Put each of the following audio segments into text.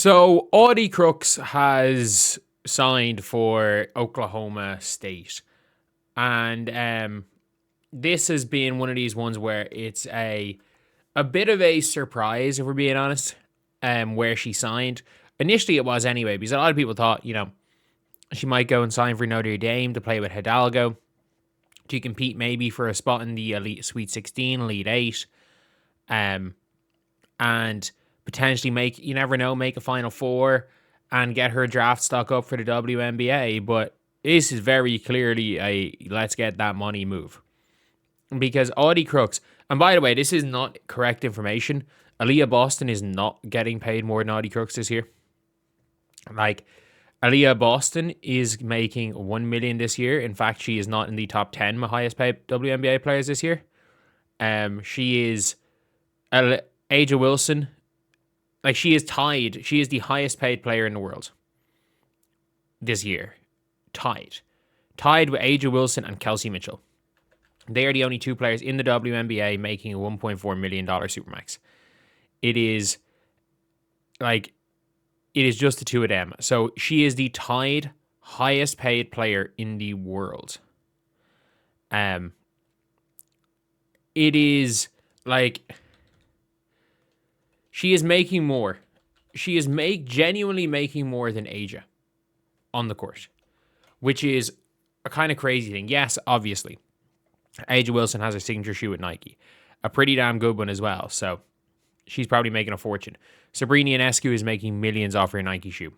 So Audi Crooks has signed for Oklahoma State, and this has been one of these ones where it's a bit of a surprise, if we're being honest. Where she signed initially, it was anyway, because a lot of people thought, she might go and sign for Notre Dame to play with Hidalgo to compete maybe for a spot in the Elite Sweet 16, Elite 8, and potentially you never know, make a Final Four and get her draft stock up for the WNBA. But this is very clearly a let's get that money move. Because Audi Crooks, and by the way, this is not correct information. Aaliyah Boston is not getting paid more than Audi Crooks this year. Like, Aaliyah Boston is making $1 million this year. In fact, she is not in the top 10 highest paid WNBA players this year. She is Angel Wilson. Like, she is tied. She is the highest paid player in the world this year. Tied with Angel Wilson and Kelsey Mitchell. They are the only two players in the WNBA making a $1.4 million Supermax. It is just the two of them. So she is the tied highest paid player in the world. It is like she is making more. She is genuinely making more than Asia on the court, which is a kind of crazy thing. Yes, obviously, Asia Wilson has her signature shoe at Nike, a pretty damn good one as well. So she's probably making a fortune. Sabrina Ionescu is making millions off her Nike shoe.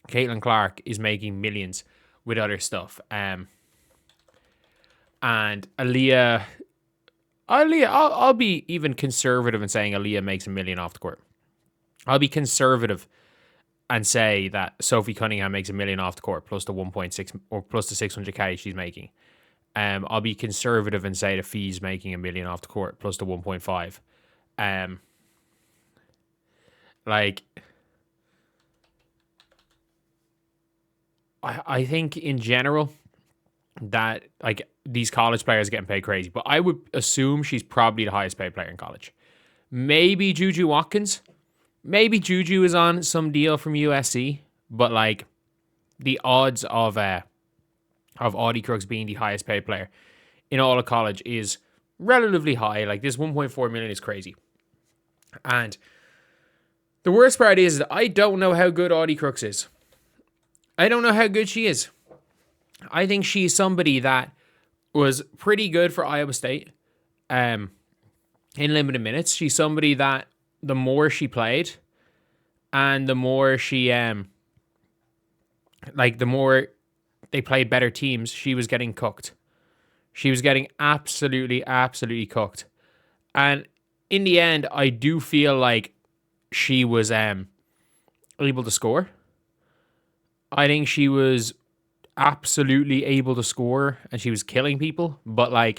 Caitlin Clark is making millions with other stuff. And Aaliyah, I'll be even conservative in saying Aaliyah makes $1 million off the court. I'll be conservative and say that Sophie Cunningham makes $1 million off the court plus the 1.6 or plus the 600K she's making. I'll be conservative and say the fee's making $1 million off the court plus the 1.5. I think in general that these college players are getting paid crazy, but I would assume she's probably the highest paid player in college. Maybe Juju Watkins. Maybe Juju is on some deal from USC, but the odds of Audi Crooks being the highest paid player in all of college is relatively high. Like, this 1.4 million is crazy. And the worst part is that I don't know how good Audi Crooks is. I don't know how good she is. I think she's somebody that was pretty good for Iowa State in limited minutes. She's somebody that the more she played and the more she the more they played better teams, she was getting cooked. She was getting absolutely cooked. And in the end, I do feel like she was able to score. I think she was absolutely able to score and she was killing people. But I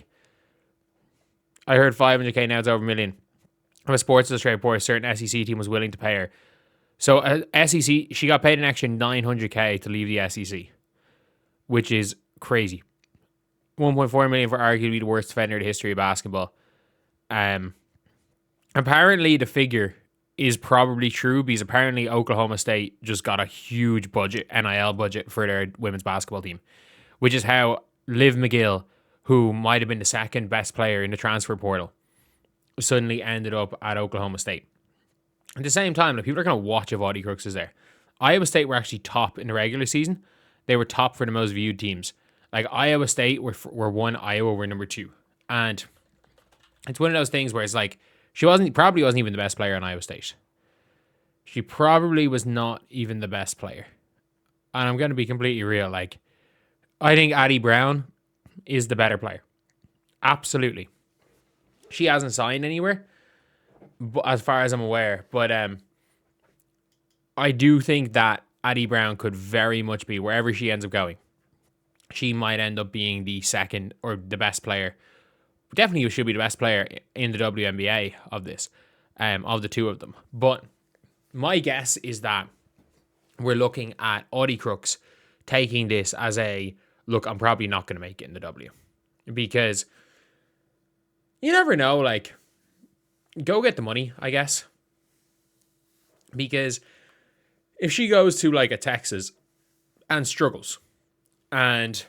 heard 500K, now it's over $1 million. A Sports Illustrated report, a certain SEC team was willing to pay her. So SEC, she got paid an extra 900K to leave the SEC, which is crazy. 1.4 million for arguably the worst defender in the history of basketball. Apparently the figure is probably true because apparently Oklahoma State just got a huge NIL budget for their women's basketball team, which is how Liv McGill, who might have been the second best player in the transfer portal, suddenly ended up at Oklahoma State. At the same time, people are going to watch if Audi Crooks is there. Iowa State were actually top in the regular season. They were top for the most viewed teams. Iowa State were one, Iowa were number 2. And it's one of those things where it's she probably wasn't even the best player on Iowa State. She probably was not even the best player. And I'm going to be completely real. I think Addie Brown is the better player. Absolutely. She hasn't signed anywhere, as far as I'm aware. But I do think that Addie Brown could very much be, wherever she ends up going, she might end up being the second or the best player. Definitely should be the best player in the WNBA of this, of the two of them. But my guess is that we're looking at Audi Crooks taking this as look, I'm probably not going to make it in the W. Because you never know, go get the money, I guess. Because if she goes to like a Texas and struggles and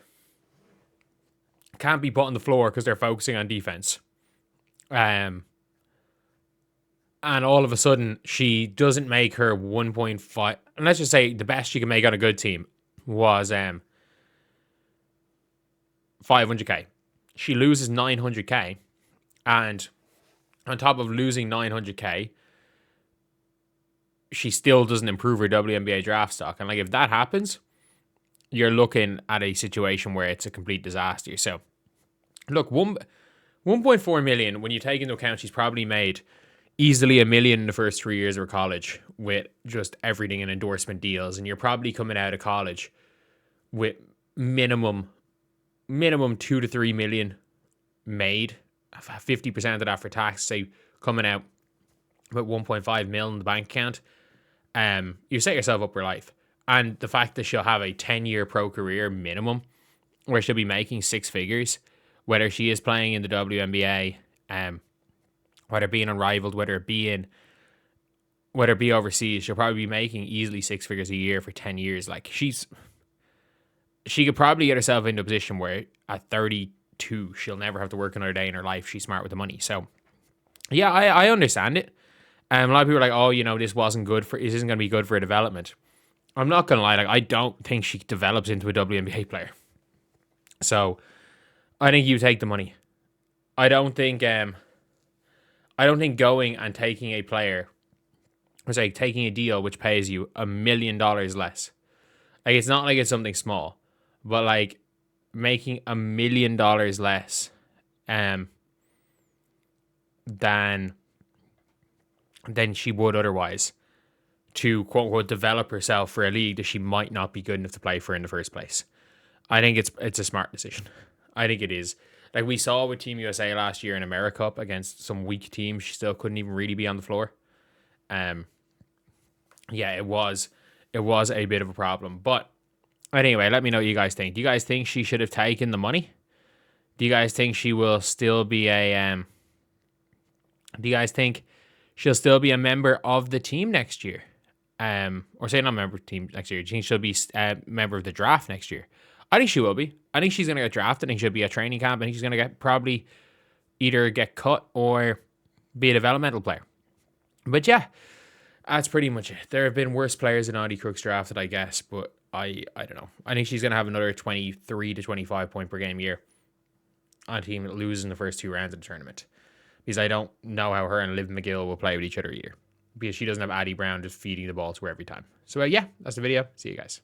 can't be put on the floor because they're focusing on defense, and all of a sudden she doesn't make her 1.5, and let's just say the best she can make on a good team was 500k. She loses 900k, and on top of losing 900k, she still doesn't improve her WNBA draft stock. And like, if that happens, you're looking at a situation where it's a complete disaster. So look, 1.4 million, when you take into account she's probably made easily $1 million in the first 3 years of her college with just everything and endorsement deals, and you're probably coming out of college with minimum 2 to 3 million made, 50% of that for tax, say coming out with 1.5 mil in the bank account. You set yourself up for life. And the fact that she'll have a 10-year pro career minimum where she'll be making six figures, whether she is playing in the WNBA, whether being unrivaled, whether it be overseas, she'll probably be making easily six figures a year for 10 years. Like, she could probably get herself into a position where at 32, she'll never have to work another day in her life. She's smart with the money. So yeah, I understand it. A lot of people are like, oh, this isn't going to be good for her development. I'm not going to lie. Like, I don't think she develops into a WNBA player. So I think you take the money. I don't think going and taking a player, or say taking a deal which pays you $1 million less. Like, it's not like it's something small, but like making $1 million less than she would otherwise to quote unquote develop herself for a league that she might not be good enough to play for in the first place. I think it's a smart decision. I think it is. Like we saw with Team USA last year in AmeriCup against some weak teams, she still couldn't even really be on the floor. Yeah, it was a bit of a problem. But anyway, let me know what you guys think. Do you guys think she should have taken the money? Do you guys think she will still be do you guys think she'll still be a member of the team next year? Or say not a member of the team next year. Do you think she'll be a member of the draft next year? I think she will be. I think she's going to get drafted. I think she'll be a training camp. I think she's going to probably either get cut or be a developmental player. But yeah, that's pretty much it. There have been worse players in Audi Crooks drafted, I guess, but I don't know. I think she's going to have another 23 to 25 point per game year on a team that loses in the first two rounds of the tournament. Because I don't know how her and Liv McGill will play with each other a year. Because she doesn't have Addie Brown just feeding the ball to her every time. So yeah, that's the video. See you guys.